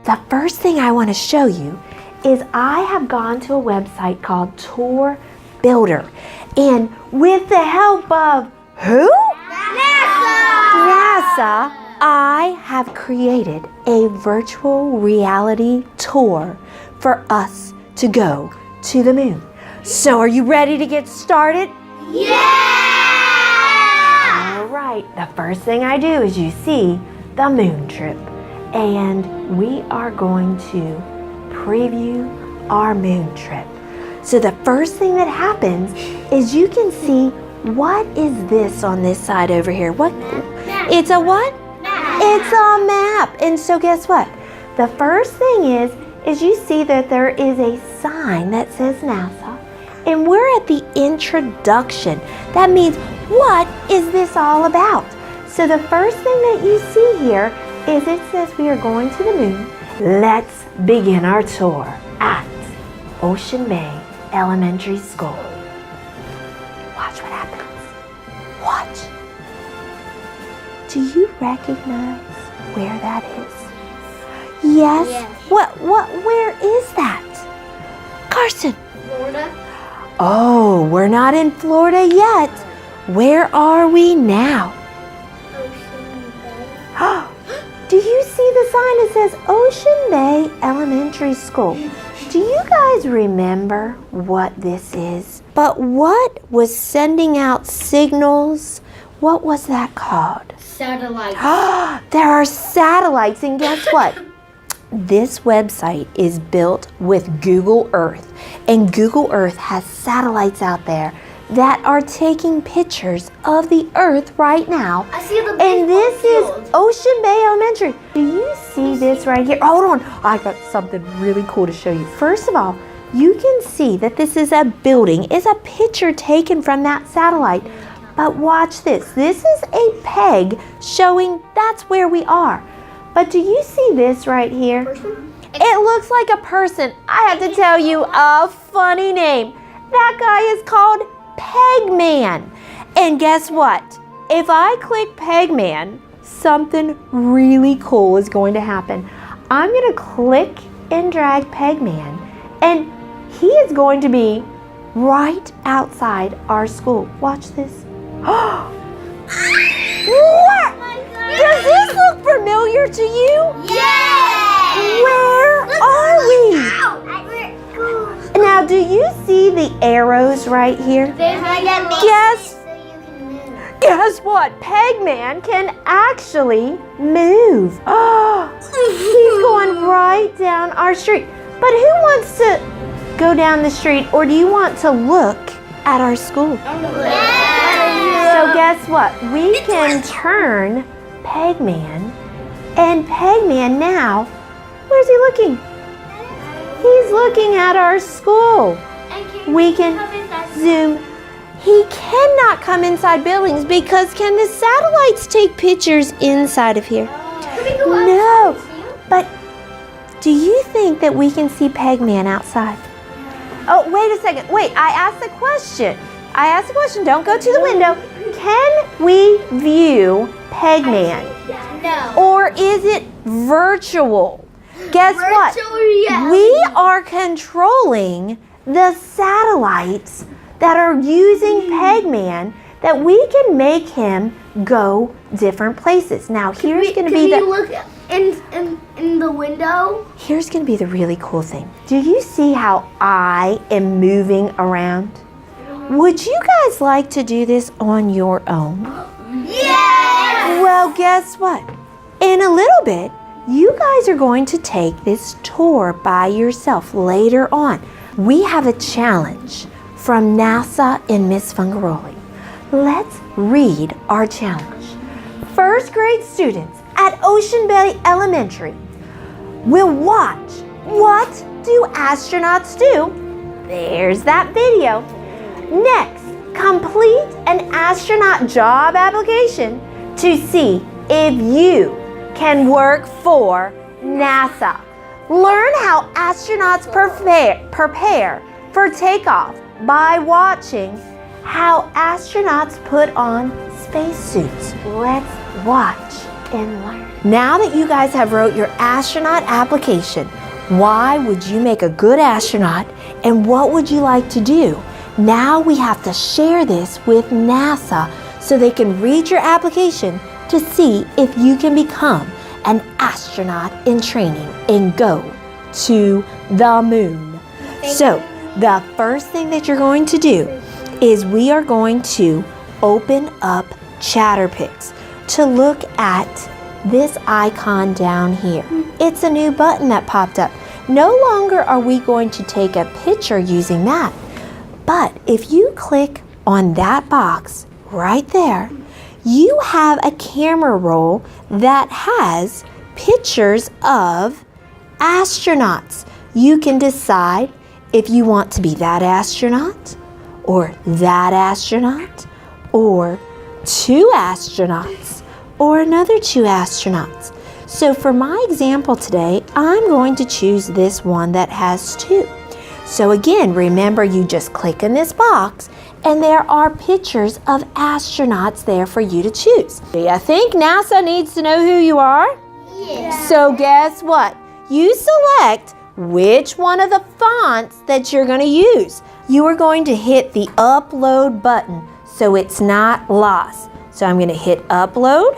the first thing I want to show you is I have gone to a website called Tour Builder. And with the help of who? NASA, I have created a virtual reality tour for us to go to the moon. So are you ready to get started? Yeah! All right, the first thing I do is you see the moon trip. And we are going to preview our moon trip. So the first thing that happens is you can see what is this on this side over here. What? It's a what? Map. It's a map. And so guess what? The first thing is you see that there is a sign that says NASA. And we're at the introduction. That means, what is this all about? So the first thing that you see here is it says we are going to the moon. Let's begin our tour at Ocean Bay Elementary School. Watch what happens. Watch. Do you recognize where that is? Yes? Yes. Where is that? Carson. Florida. Oh, we're not in Florida yet. Where are we now? Ocean Bay. Do you see the sign that says Ocean Bay Elementary School? Do you guys remember what this is? But what was sending out signals? What was that called? Satellite. There are satellites, and guess what? This website is built with Google Earth, and Google Earth has satellites out there that are taking pictures of the Earth right now. I see the And this baseball is field. Ocean Bay Elementary. Do you see this right here? Hold on, I got something really cool to show you. First of all, you can see that this is a building. It's a picture taken from that satellite. But watch this. This is a peg showing that's where we are. But do you see this right here? Person? It looks like a person. I have to tell you a funny name. That guy is called Pegman. And guess what? If I click Pegman, something really cool is going to happen. I'm going to click and drag Pegman, and he is going to be right outside our school. Watch this. What? Does this look familiar to you? Yeah! Where are we? Now, do you see the arrows right here? Guess what? Pegman can actually move. He's going right down our street. But who wants to go down the street, or do you want to look at our school? So guess what? We can turn Pegman, and Pegman now, where's he looking? He's looking at our school. We can zoom. He cannot come inside buildings because can the satellites take pictures inside of here? No. But do you think that we can see Pegman outside? Oh, wait a second. Wait, I asked a question. Don't go to the window. Can we view Pegman? No. Or is it virtual? Guess what? Virtual reality. We are controlling the satellites that are using Pegman, that we can make him go different places. Now, here's going to be Can you look in the window? Here's going to be the really cool thing. Do you see how I am moving around? Would you guys like to do this on your own? Yes! Well, guess what? In a little bit, you guys are going to take this tour by yourself later on. We have a challenge from NASA and Miss Fungaroli. Let's read our challenge. First grade students at Ocean Bay Elementary will watch What Do Astronauts Do? There's that video. Next, complete an astronaut job application to see if you can work for NASA. Learn how astronauts prepare for takeoff by watching how astronauts put on spacesuits. Let's watch and learn. Now that you guys have wrote your astronaut application, why would you make a good astronaut and what would you like to do? Now we have to share this with NASA so they can read your application to see if you can become an astronaut in training and go to the moon. So the first thing that you're going to do is we are going to open up Chatterpix to look at this icon down here. It's a new button that popped up. No longer are we going to take a picture using that, but if you click on that box right there, you have a camera roll that has pictures of astronauts. You can decide if you want to be that astronaut or that astronaut or two astronauts or another two astronauts. So for my example today, I'm going to choose this one that has two. So again, remember you just click in this box and there are pictures of astronauts there for you to choose. Do you think NASA needs to know who you are? Yes. So guess what? You select which one of the fonts that you're going to use. You are going to hit the upload button so it's not lost. So I'm going to hit upload.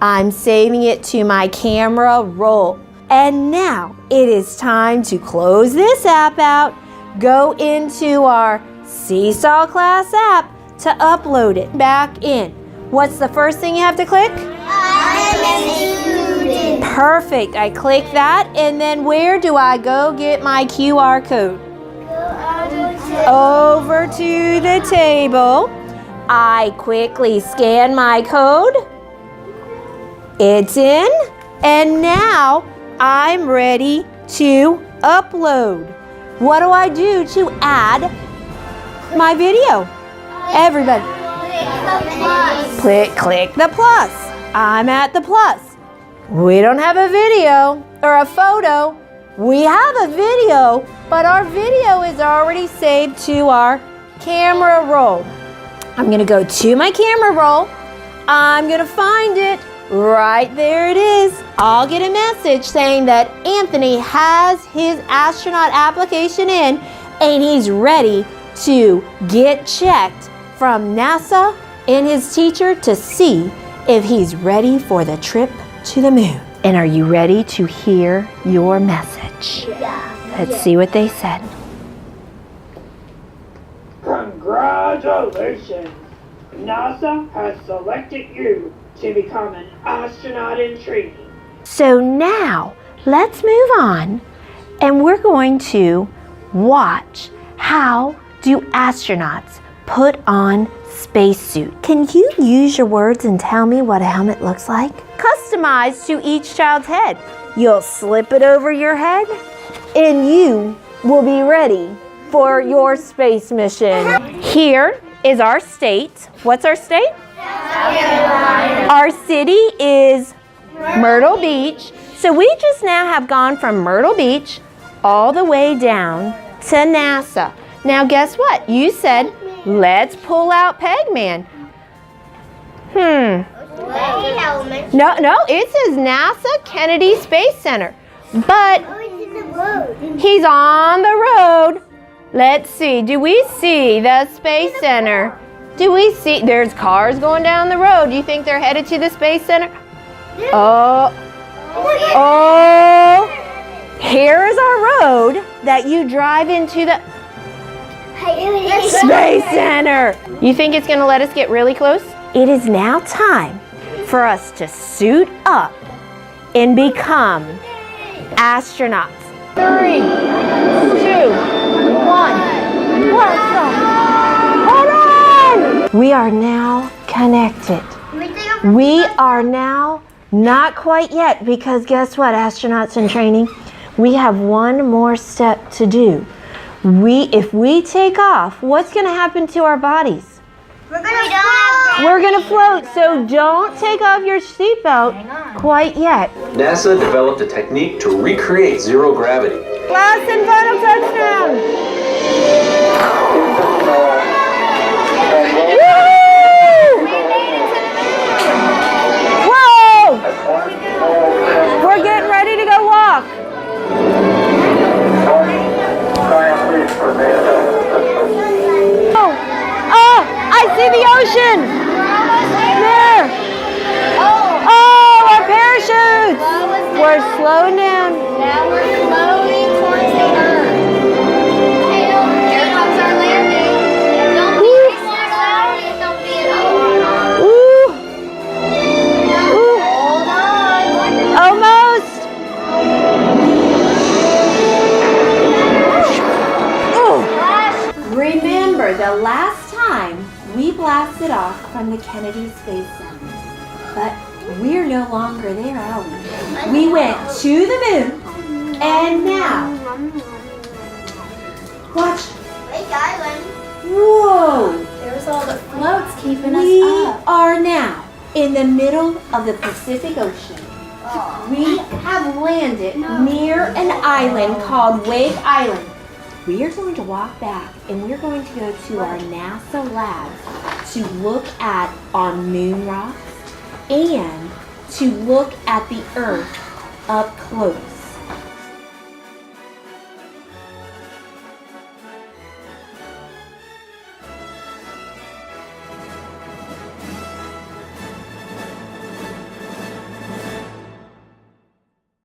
I'm saving it to my camera roll. And now it is time to close this app out, go into our Seesaw class app to upload it back in. What's the first thing you have to click? Perfect. I click that, and then where do I go get my QR code? Over to the table. I quickly scan my code. It's in, and now I'm ready to upload. What do I do to add my video? Everybody, click the plus. I'm at the plus. We don't have a video or a photo. We have a video, but our video is already saved to our camera roll. I'm gonna go to my camera roll. I'm gonna find it. Right there it is. I'll get a message saying that Anthony has his astronaut application in and he's ready to get checked from NASA and his teacher to see if he's ready for the trip to the moon. And are you ready to hear your message? Yeah. Let's see what they said. Congratulations! NASA has selected you to become an astronaut in training. So now let's move on and we're going to watch how do astronauts put on spacesuit. Can you use your words and tell me what a helmet looks like? Customized to each child's head. You'll slip it over your head and you will be ready for your space mission. Here is our state. What's our state? Our city is Myrtle Beach. So we just now have gone from Myrtle Beach all the way down to NASA. Now guess what? You said, let's pull out Pegman. No, it says NASA Kennedy Space Center. But he's on the road. Let's see, do we see the Space Center? Do we see, there's cars going down the road. Do you think they're headed to the Space Center? Oh, here is our road that you drive into the Space Center. You think it's gonna let us get really close? It is now time for us to suit up and become astronauts. 3, 2, 1, let's go. Hold on! We are now connected. We are now not quite yet, because guess what, astronauts in training? We have one more step to do. If we take off, what's going to happen to our bodies? We're going to float, so don't take off your seatbelt quite yet. NASA developed a technique to recreate zero gravity. Last and final touchdown. Woo! Whoa! from the Kennedy Space Center. But we're no longer there, are we? We went to the moon, and now, watch. Wake Island. Whoa! There's all the floats keeping We us up. are now in the middle of the Pacific Ocean. We have landed near an island called Wake Island. We are going to walk back and we're going to go to our NASA lab to look at our moon rocks and to look at the Earth up close.